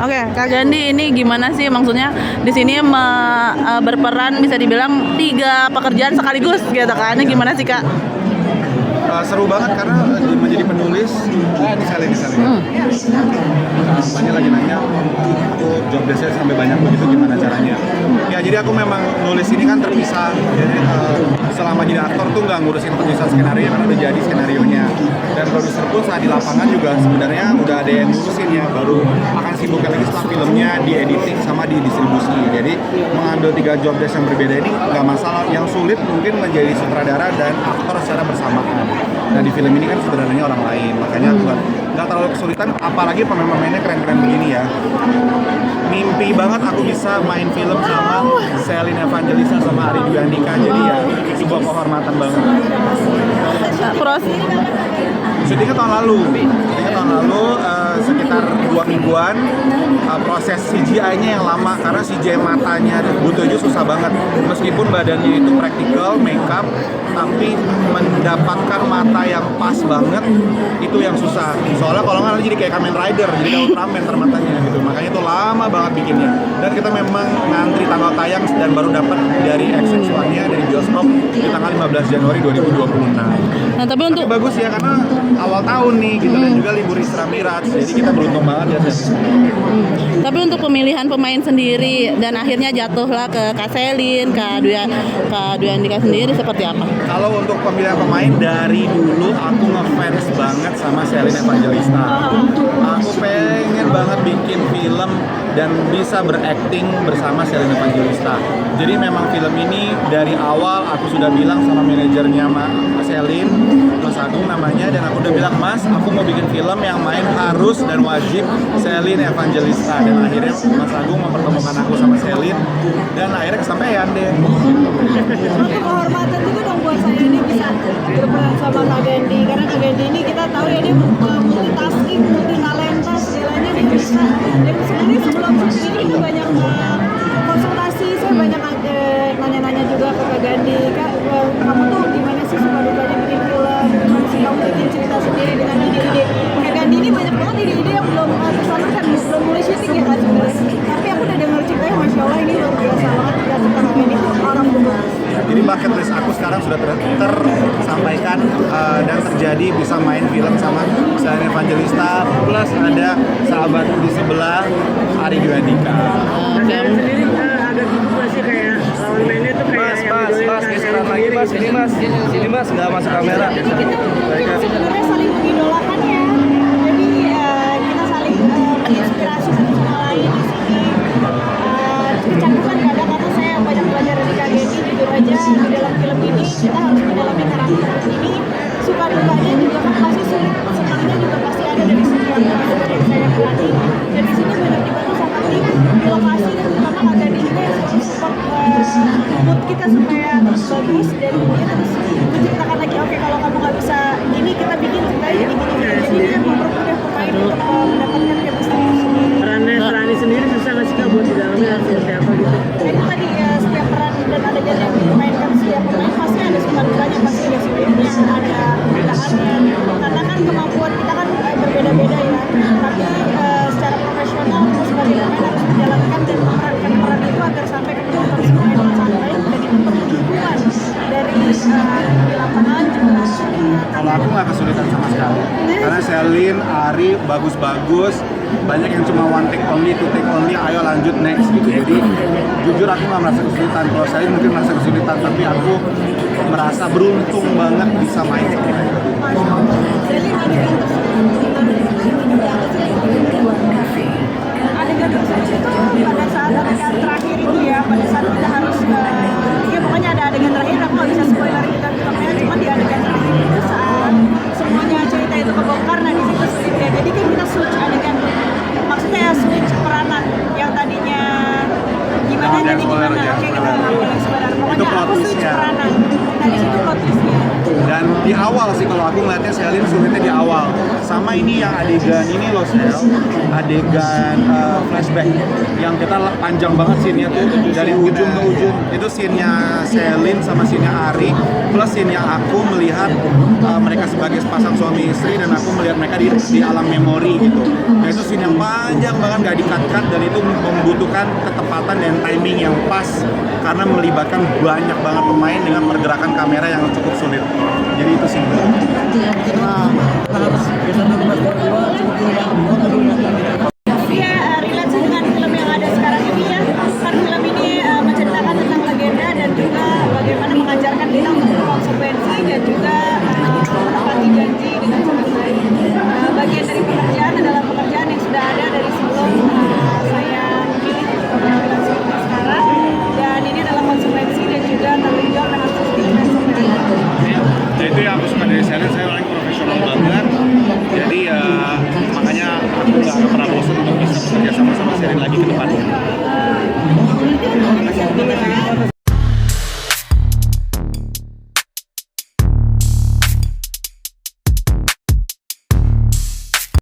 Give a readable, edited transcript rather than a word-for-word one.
Oke, Kak Gandhi ini gimana sih maksudnya di sini berperan bisa dibilang 3 pekerjaan sekaligus gitu kan? Ini gimana sih Kak? Seru banget karena menjadi penulis. Ini sekali. Banyak lagi nanya, aku job desk-nya sampai banyak begitu gimana caranya? Ya jadi aku memang nulis ini kan terpisah. Jadi selama jadi aktor tuh nggak ngurusin penulisan skenario karena udah jadi skenarionya. Dan produser pun saat di lapangan juga sebenarnya udah ada yang ngurusin ya. Baru akan sibukkan lagi setelah filmnya di editing sama di distribusi. Jadi mengambil 3 job desk yang berbeda ini nggak masalah. Yang sulit mungkin menjadi sutradara dan aktor secara bersamaan. Nah di film ini kan sutradaranya orang lain, makanya nggak terlalu kesulitan. Apalagi pemain-pemainnya keren-keren begini ya. Mimpi banget aku bisa main film sama Celine Evangelista sama Ari Dwi Andika, jadi ya sebuah kehormatan banget. Syutingnya tahun lalu, sekitar 2 mingguan. Proses CGI-nya yang lama karena CGI matanya butuh aja susah banget. Meskipun badannya itu praktikal, makeup, tapi mendapatkan mata yang pas banget itu yang susah. Soalnya kalau nggak jadi kayak Kamen Rider, jadi kayak Ultraman matanya gitu. Makanya itu lama banget bikinnya. Dan kita memang ngantri tanggal tayang dan baru dapat dari XX1-nya dari bioskop di tanggal 15 Januari 2026. Nah, tapi bagus ya karena awal tahun nih gitu dan juga libur Isra Miraj. Jadi kita beruntung banget ya. Tapi untuk pemilihan pemain sendiri dan akhirnya jatuhlah ke Kak Celine, Kak Dwi Andika sendiri seperti apa? Kalau untuk pemilihan pemain dari dulu aku ngefans banget sama Celine Evangelista. Aku pengen banget bikin film dan bisa berakting bersama Celine Evangelista. Jadi memang film ini dari awal aku sudah bilang sama manajernya Mas Celine, Mas Agung namanya, dan aku udah bilang, Mas, aku mau bikin film yang main harus dan wajib Celine Evangelista. Dan akhirnya Mas Agung mempertemukan aku sama Celine dan akhirnya kesampaian deh. Satu kehormatan juga dong buat saya ini bisa berperan sama Kak Gandhi, karena Kak Gandhi ini kita tahu ya dia multitasking, multitalenta, segalanya dia bisa. Dan sebenarnya sebelum ini juga banyak konsultasi, saya banyak nanya-nanya juga ke Kak Gandhi, Kak, kamu tuh gimana sih suka dukanya bikin film, gimana sih kamu bikin cerita sendiri dengan ide-ide. Kak Gandhi ini banyak banget ide-ide yang belum tersalurkan, belum mulai syuting ya Kak sebenarnya. Tapi aku udah denger ceritanya, Masya Allah ini luar biasa banget, Kak Gandhi itu orang benar. Jadi bucket list aku sekarang sudah tersampaikan dan terjadi bisa main film sama Celine Evangelista plus ada sahabatku di sebelah Ari Dwi Andika. Kalian sendiri ada gitu nggak sih kayak lawan mainnya tuh kayak Mas, geseran lagi mas, sini mas, nggak masuk kamera. Kita sebenarnya saling mengidolakan ya. Jadi kita saling menginspirasi satu sama lain di sini. Kecandukan kadang karena saya banyak belajar dari Kak Gandhi, jujur aja di dalam film ini kita harus mendalami karakter ini. Suka dukanya juga kan pasti sulit, senangnya juga pasti ada dari setiap karakter yang saya pelajari. Dan di sini banyak dibantu sama tim di lokasi dan terutama Kak Gandhi juga yang selalu support mood kita supaya terus bagus dan dia terus menceritakan lagi, oke kalau kamu nggak bisa gini kita bikin ceritanya jadi gini. Jadi dia yang mempermudah pemain untuk mendapatkan chemistry itu sendiri. perannya Serani sendiri susah nggak sih Kak buat di dalamnya harus seperti apa gitu? Itu tadi ya, setiap peran dan adegan yang dimainkan setiap pemain pasti ada suka dukanya, pasti ada sulitnya, ada kemudahannya. Karena kan kemampuan kita kan berbeda-beda ya. Tapi secara profesional kita sebagai pemain harus menjalankan dan memerankan peran itu agar sampai ke penonton semuanya dengan santai, dan itu perlu dukungan dari di lapangan juga. Kalau aku nggak kesulitan sama sekali karena Celine, Ari bagus-bagus, banyak yang cuma one take only, two take only, ayo lanjut next gitu. Jadi jujur aku nggak merasa kesulitan. Kalau saya mungkin merasa kesulitan, tapi aku merasa beruntung banget bisa main sama mereka. Jadi adegan tersebut itu pada saat adegan terakhir itu ya, pada saat kita harus ya pokoknya ada adegan terakhir, aku nggak bisa spoiler kita filmnya, cuma di adegan terakhir itu saat semuanya cerita itu kebongkar, nah di situ sulitnya. Jadi kan kita switch adegan, maksudnya ya switch peranan yang tadinya gimana jadi gimana. Oke, kita nggak boleh spoiler, pokoknya aku switch peranan. Nah di situ plot twistnya. Dan di awal sih kalau aku ngeliatnya Celine sulitnya di awal, sama Terutama ini yang adegan ini loh Sel, adegan flashback yang kita panjang banget scene-nya tuh dari ujung ke ujung. Itu scene-nya Selin sama scene-nya Ari plus scene yang aku melihat mereka sebagai sepasang suami istri dan aku melihat mereka di alam memori gitu. Nah itu scene yang panjang banget gak di-cut dan itu membutuhkan ketepatan dan timing yang pas karena melibatkan banyak banget pemain dengan pergerakan kamera yang cukup sulit. Jadi itu sih. Iya, relate sih dengan film yang ada sekarang ini ya. Kan film ini menceritakan tentang legenda dan juga bagaimana mengajarkan kita untuk berkonsekuensi dan juga menepati janji dengan cara baik. Bagian dari pekerjaan adalah pekerjaan yang sudah ada dari sebelum saya memilih penampilan seperti sekarang. Dan ini adalah konsekuensi dan juga tanggung jawab yang harus dimiliki. Ya, itu yang aku suka dari Selin, saya orang profesional banget. Jadi ya makanya aku nggak akan pernah bosan untuk bisa bekerja sama Selin lagi ke depannya.